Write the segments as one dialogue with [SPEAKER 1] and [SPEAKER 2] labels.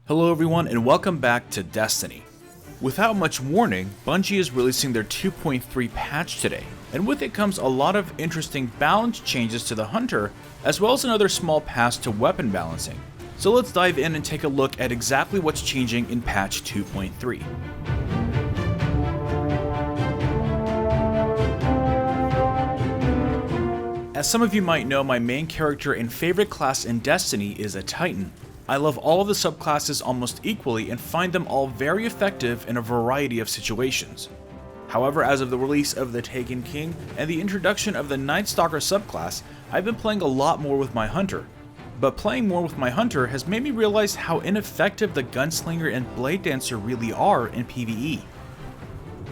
[SPEAKER 1] Hello everyone and welcome back to Destiny. Without much warning, Bungie is releasing their 2.3 patch today, and with it comes a lot of interesting balance changes to the Hunter, as well as another small patch to weapon balancing. So let's dive in and take a look at exactly what's changing in patch 2.3. As some of you might know, my main character and favorite class in Destiny is a Titan. I love all of the subclasses almost equally and find them all very effective in a variety of situations. However, as of the release of the Taken King and the introduction of the Night Stalker subclass, I've been playing a lot more with my Hunter. But playing more with my Hunter has made me realize how ineffective the Gunslinger and Bladedancer really are in PvE.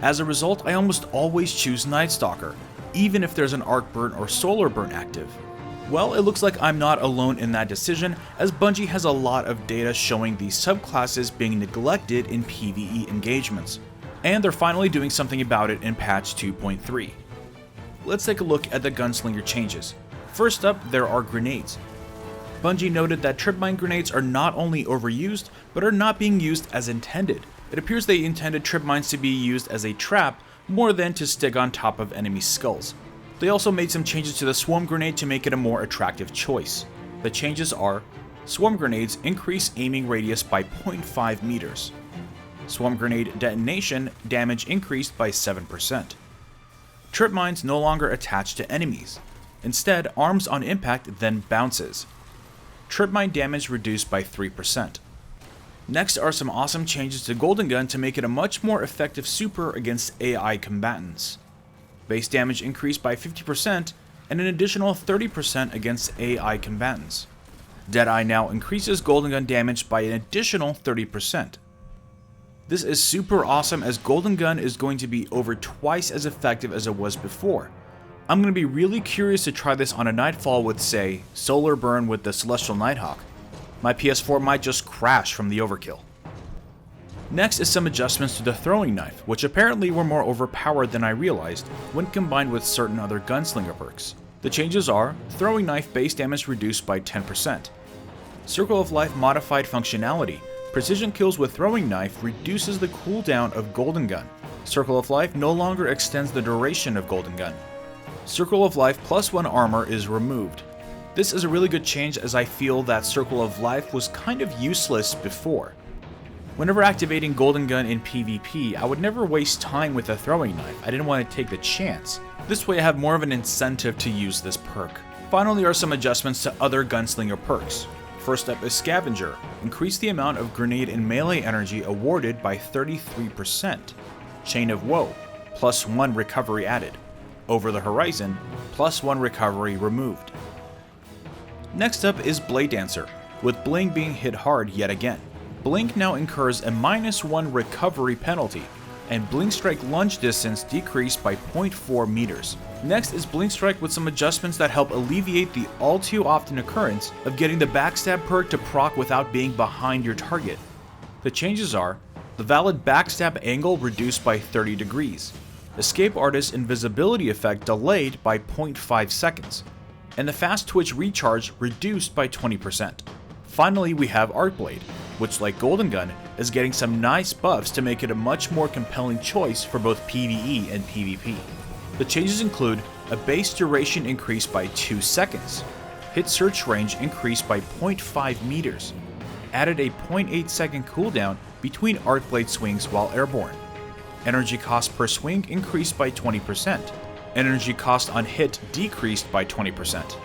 [SPEAKER 1] As a result, I almost always choose Night Stalker, even if there's an Arc Burn or Solar Burn active. Well, it looks like I'm not alone in that decision, as Bungie has a lot of data showing these subclasses being neglected in PvE engagements. And they're finally doing something about it in patch 2.3. Let's take a look at the Gunslinger changes. First up, there are grenades. Bungie noted that trip mine grenades are not only overused, but are not being used as intended. It appears they intended trip mines to be used as a trap more than to stick on top of enemy skulls. They also made some changes to the swarm grenade to make it a more attractive choice. The changes are: swarm grenades increase aiming radius by 0.5 meters. Swarm grenade detonation damage increased by 7%. Trip mines no longer attach to enemies. Instead, arms on impact then bounces. Trip mine damage reduced by 3%. Next are some awesome changes to Golden Gun to make it a much more effective super against AI combatants. Base damage increased by 50% and an additional 30% against AI combatants. Deadeye now increases Golden Gun damage by an additional 30%. This is super awesome, as Golden Gun is going to be over twice as effective as it was before. I'm going to be really curious to try this on a Nightfall with, say, Solar Burn with the Celestial Nighthawk. My PS4 might just crash from the overkill. Next is some adjustments to the throwing knife, which apparently were more overpowered than I realized when combined with certain other Gunslinger perks. The changes are: throwing knife base damage reduced by 10%. Circle of Life modified functionality. Precision kills with throwing knife reduces the cooldown of Golden Gun. Circle of Life no longer extends the duration of Golden Gun. Circle of Life +1 armor is removed. This is a really good change, as I feel that Circle of Life was kind of useless before. Whenever activating Golden Gun in PvP, I would never waste time with a throwing knife. I didn't want to take the chance. This way I have more of an incentive to use this perk. Finally are some adjustments to other Gunslinger perks. First up is Scavenger. Increase the amount of grenade and melee energy awarded by 33%. Chain of Woe, +1 recovery added. Over the Horizon, +1 recovery removed. Next up is Bladedancer, with Bling being hit hard yet again. Blink now incurs a -1 recovery penalty, and Blink Strike lunge distance decreased by 0.4 meters. Next is Blink Strike with some adjustments that help alleviate the all too often occurrence of getting the backstab perk to proc without being behind your target. The changes are: the valid backstab angle reduced by 30 degrees, Escape Artist invisibility effect delayed by 0.5 seconds, and the fast twitch recharge reduced by 20%. Finally, we have Arcblade, which, like Golden Gun, is getting some nice buffs to make it a much more compelling choice for both PvE and PvP. The changes include a base duration increased by 2 seconds, hit search range increased by 0.5 meters, added a 0.8 second cooldown between Arcblade swings while airborne, energy cost per swing increased by 20%, energy cost on hit decreased by 20%.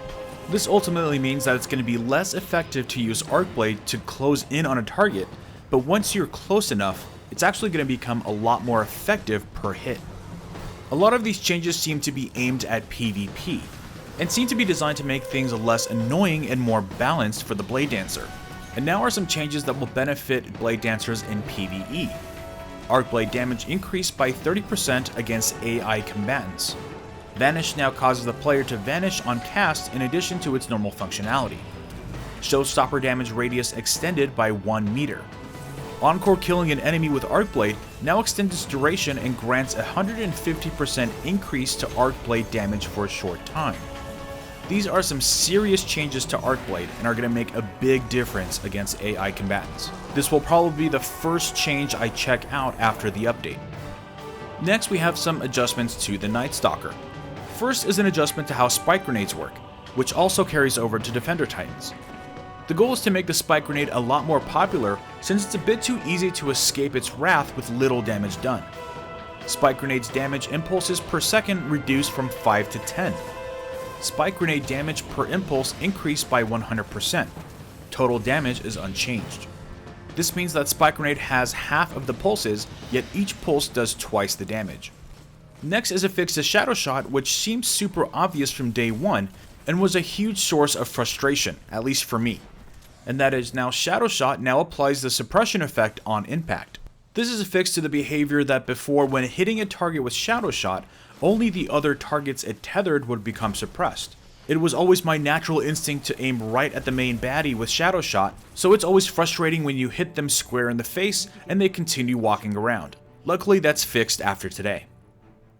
[SPEAKER 1] This ultimately means that it's going to be less effective to use Arcblade to close in on a target, but once you're close enough, it's actually going to become a lot more effective per hit. A lot of these changes seem to be aimed at PvP, and seem to be designed to make things less annoying and more balanced for the Bladedancer. And now are some changes that will benefit Bladedancers in PvE. Arcblade damage increased by 30% against AI combatants. Vanish now causes the player to vanish on cast in addition to its normal functionality. Showstopper damage radius extended by 1 meter. Encore killing an enemy with Arcblade now extends its duration and grants a 150% increase to Arcblade damage for a short time. These are some serious changes to Arcblade and are going to make a big difference against AI combatants. This will probably be the first change I check out after the update. Next, we have some adjustments to the Night Stalker. First is an adjustment to how spike grenades work, which also carries over to Defender Titans. The goal is to make the spike grenade a lot more popular since it's a bit too easy to escape its wrath with little damage done. Spike grenade's damage impulses per second reduced from 5 to 10. Spike grenade damage per impulse increased by 100%. Total damage is unchanged. This means that spike grenade has half of the pulses, yet each pulse does twice the damage. Next is a fix to Shadow Shot, which seems super obvious from day one and was a huge source of frustration, at least for me. And that is now Shadow Shot now applies the suppression effect on impact. This is a fix to the behavior that before, when hitting a target with Shadow Shot, only the other targets it tethered would become suppressed. It was always my natural instinct to aim right at the main baddie with Shadow Shot, so it's always frustrating when you hit them square in the face and they continue walking around. Luckily, that's fixed after today.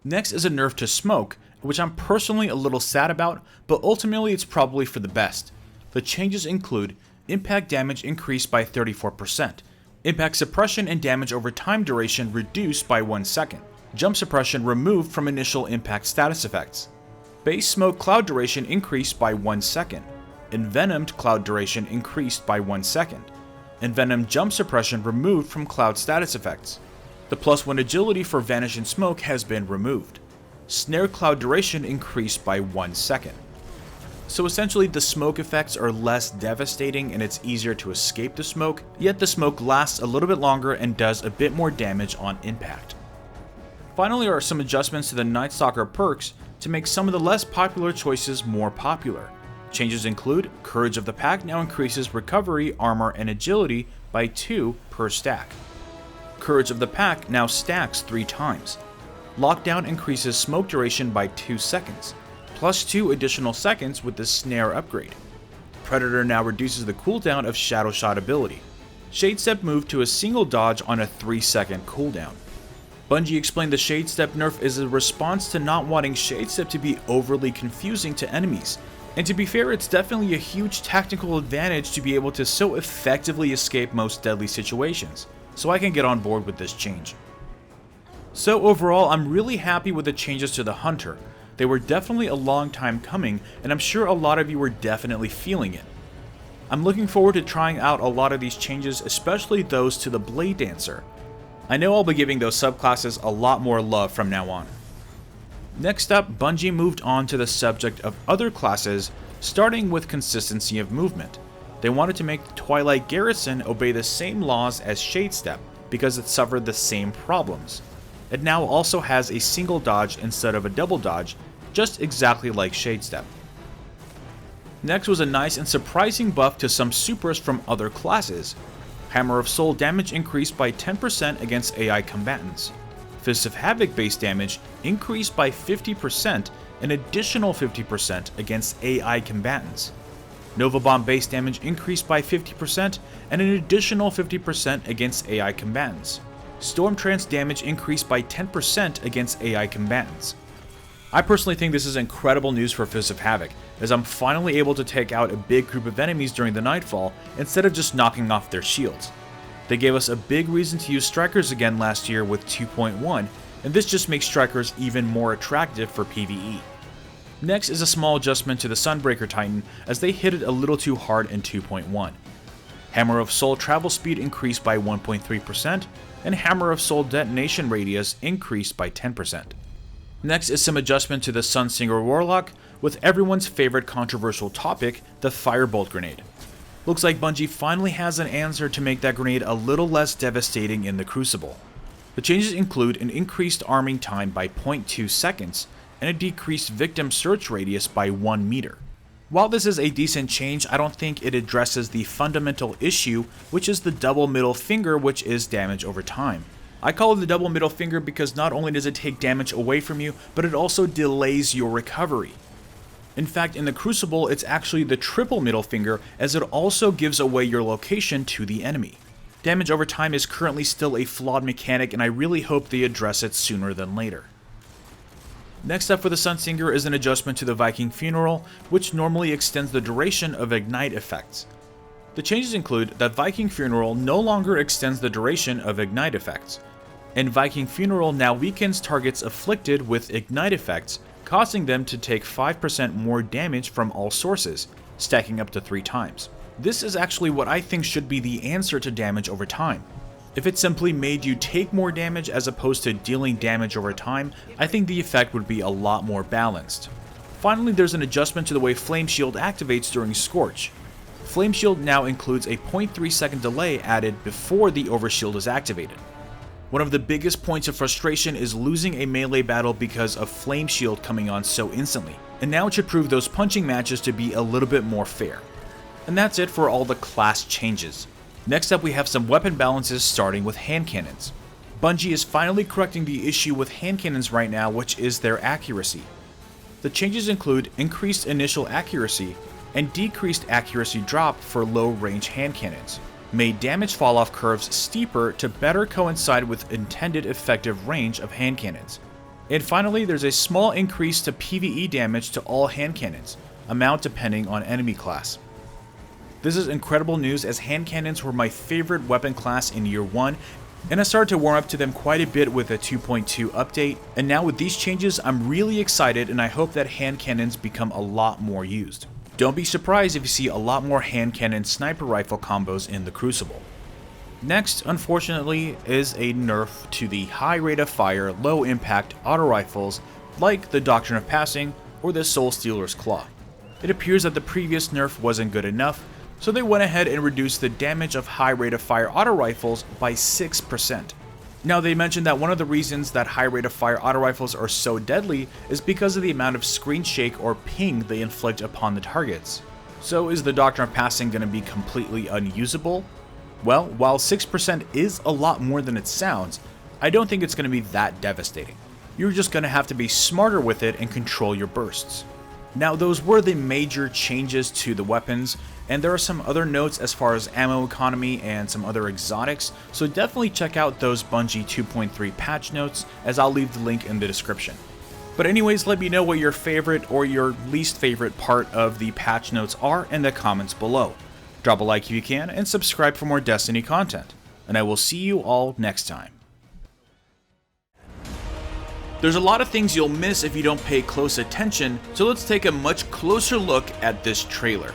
[SPEAKER 1] Next is a nerf to Smoke, which I'm personally a little sad about, but ultimately it's probably for the best. The changes include impact damage increased by 34%, impact suppression and damage over time duration reduced by 1 second, jump suppression removed from initial impact status effects, base smoke cloud duration increased by 1 second, envenomed cloud duration increased by 1 second, envenomed jump suppression removed from cloud status effects. The +1 agility for Vanish in Smoke has been removed. Snare cloud duration increased by 1 second. So essentially the smoke effects are less devastating and it's easier to escape the smoke, yet the smoke lasts a little bit longer and does a bit more damage on impact. Finally are some adjustments to the Night Stalker perks to make some of the less popular choices more popular. Changes include Courage of the Pack now increases recovery, armor, and agility by 2 per stack. Courage of the Pack now stacks 3 times. Lockdown increases smoke duration by 2 seconds, plus 2 additional seconds with the Snare upgrade. Predator now reduces the cooldown of Shadow Shot ability. Shade Step moved to a single dodge on a 3-second cooldown. Bungie explained the Shade Step nerf is a response to not wanting Shade Step to be overly confusing to enemies, and to be fair, it's definitely a huge tactical advantage to be able to so effectively escape most deadly situations, so I can get on board with this change. So overall, I'm really happy with the changes to the Hunter. They were definitely a long time coming, and I'm sure a lot of you were definitely feeling it. I'm looking forward to trying out a lot of these changes, especially those to the Blade Dancer. I know I'll be giving those subclasses a lot more love from now on. Next up, Bungie moved on to the subject of other classes, starting with consistency of movement. They wanted to make the Twilight Garrison obey the same laws as Shade Step, because it suffered the same problems. It now also has a single dodge instead of a double dodge, just exactly like Shade Step. Next was a nice and surprising buff to some supers from other classes. Hammer of Soul damage increased by 10% against AI combatants. Fist of Havoc base damage increased by 50%, an additional 50% against AI combatants. Nova Bomb base damage increased by 50% and an additional 50% against AI combatants. Storm Trance damage increased by 10% against AI combatants. I personally think this is incredible news for Fist of Havoc, as I'm finally able to take out a big group of enemies during the Nightfall instead of just knocking off their shields. They gave us a big reason to use Strikers again last year with 2.1, and this just makes Strikers even more attractive for PvE. Next is a small adjustment to the Sunbreaker Titan, as they hit it a little too hard in 2.1. Hammer of Soul travel speed increased by 1.3%, and Hammer of Soul detonation radius increased by 10%. Next is some adjustment to the Sunsinger Warlock, with everyone's favorite controversial topic, the Firebolt grenade. Looks like Bungie finally has an answer to make that grenade a little less devastating in the Crucible. The changes include an increased arming time by 0.2 seconds, and a decreased victim search radius by 1 meter. While this is a decent change, I don't think it addresses the fundamental issue, which is the double middle finger, which is damage over time. I call it the double middle finger because not only does it take damage away from you, but it also delays your recovery. In fact, in the Crucible, it's actually the triple middle finger, as it also gives away your location to the enemy. Damage over time is currently still a flawed mechanic, and I really hope they address it sooner than later. Next up for the Sunsinger is an adjustment to the Viking Funeral, which normally extends the duration of Ignite effects. The changes include that Viking Funeral no longer extends the duration of ignite effects, and Viking Funeral now weakens targets afflicted with ignite effects, causing them to take 5% more damage from all sources, stacking up to 3 times. This is actually what I think should be the answer to damage over time. If it simply made you take more damage as opposed to dealing damage over time, I think the effect would be a lot more balanced. Finally, there's an adjustment to the way Flame Shield activates during Scorch. Flame Shield now includes a 0.3 second delay added before the Overshield is activated. One of the biggest points of frustration is losing a melee battle because of Flame Shield coming on so instantly, and now it should prove those punching matches to be a little bit more fair. And that's it for all the class changes. Next up we have some weapon balances, starting with hand cannons. Bungie is finally correcting the issue with hand cannons right now, which is their accuracy. The changes include increased initial accuracy and decreased accuracy drop for low-range hand cannons, made damage falloff curves steeper to better coincide with intended effective range of hand cannons. And finally, there's a small increase to PvE damage to all hand cannons, amount depending on enemy class. This is incredible news, as hand cannons were my favorite weapon class in year 1, and I started to warm up to them quite a bit with a 2.2 update, and now with these changes I'm really excited, and I hope that hand cannons become a lot more used. Don't be surprised if you see a lot more hand cannon sniper rifle combos in the Crucible. Next, unfortunately, is a nerf to the high rate of fire, low impact auto rifles like the Doctrine of Passing or the Soul Stealer's Claw. It appears that the previous nerf wasn't good enough, so they went ahead and reduced the damage of high rate of fire auto rifles by 6%. Now, they mentioned that one of the reasons that high rate of fire auto rifles are so deadly is because of the amount of screen shake or ping they inflict upon the targets. So is the Doctrine of Passing going to be completely unusable? Well, while 6% is a lot more than it sounds, I don't think it's going to be that devastating. You're just going to have to be smarter with it and control your bursts. Now, those were the major changes to the weapons, and there are some other notes as far as ammo economy and some other exotics, so definitely check out those Bungie 2.3 patch notes, as I'll leave the link in the description. But anyways, let me know what your favorite or your least favorite part of the patch notes are in the comments below. Drop a like if you can, and subscribe for more Destiny content, and I will see you all next time. There's a lot of things you'll miss if you don't pay close attention, so let's take a much closer look at this trailer.